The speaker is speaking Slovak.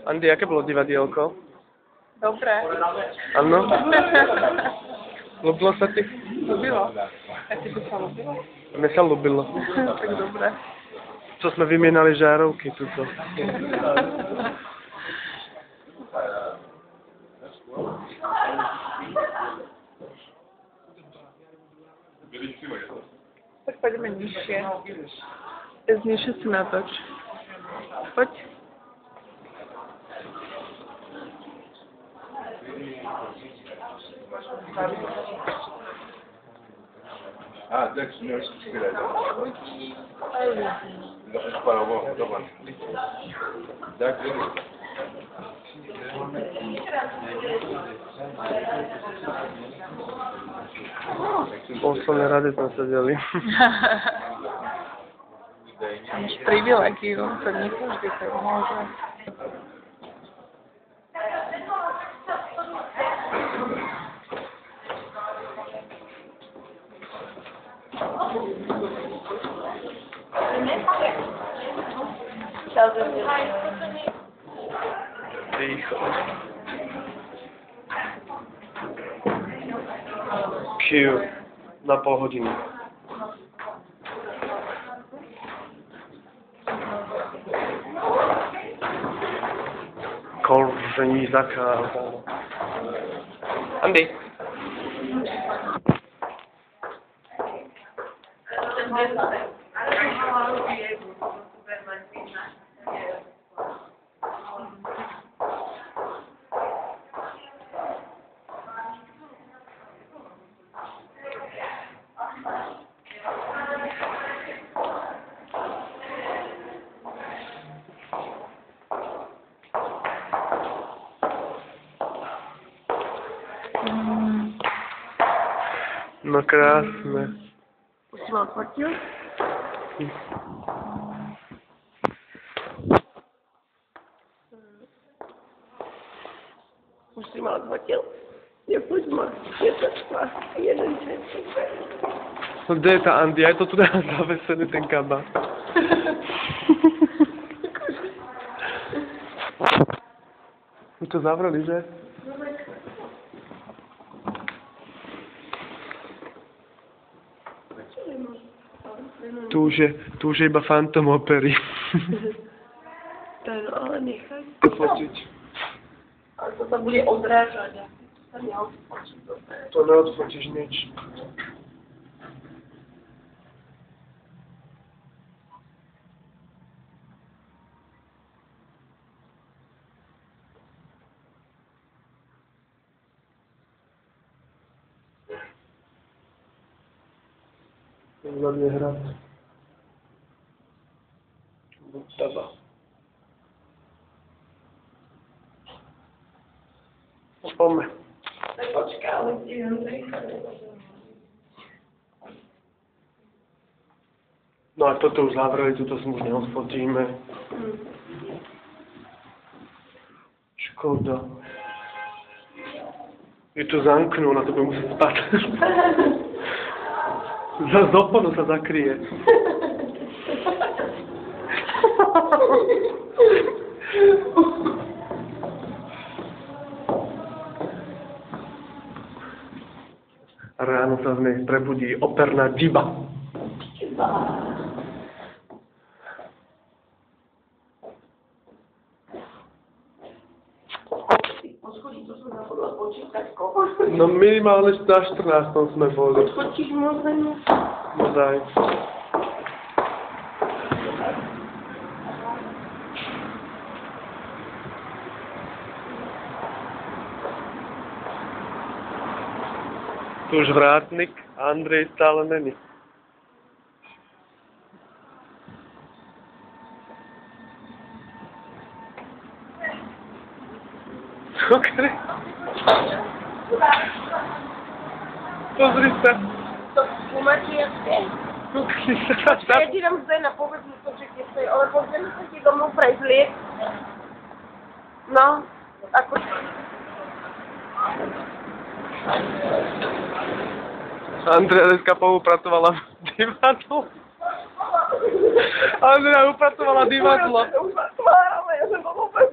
Andy, aké bylo divadielko? Dobré. Ano? Ľúbilo sa ti? Ľúbilo. A ti by sa ľúbilo? Mne sa ľúbilo. Tak dobré. Co sme vymienali žárovky tuto. Tak poďme nižšie. Nižšie si natoč. Poď. Ah, Jack, senhor, espera. Depois para o bom, tá bom. Jack, Posledné rady sme sedeli. Máš privilegiu, to nie každý to môže. Ticho. Q. Na pol hodiny. Korzení zakázal. Andy. No krásne. Už si ma odfotil? Už si ma odfotil? Nepoď ma, je to tvá, jeden čas. No kde je tá Andy? Aj to tu dá zavesený ten kabát. My to zavreli, že? Tu už je iba Phantom opery. Ten, ale nechaj. Fotiť. Ale to sa bude odrážať. To sa neodfočí. To neodfotíš nič. Hlavne hrať. Buď teba. No poďme. Tak počká, ale kde je Andrej? No a toto už zavreli, tuto si už neodfotíme. Škoda. Je to zamknú, na to budem musieť spať. Z opodu sa zakryje. Ráno sa z nej prebudí operná diva. No minimálne na 14. sme boli. Odfotíš možno? No daj. Tu už vrátnik, Andrej stále není. Okay. Pozri sa. To umáči jak ste? Pozri sa. Ja ti dám zdaj na povedz mi to, že kde ste, ale pozrieme sa ti domov prezlieť. No, ako... Andrea dneska poupratovala divadlo. Andrea upratovala divadlo. Upratovala, ale ja som bol vôbec...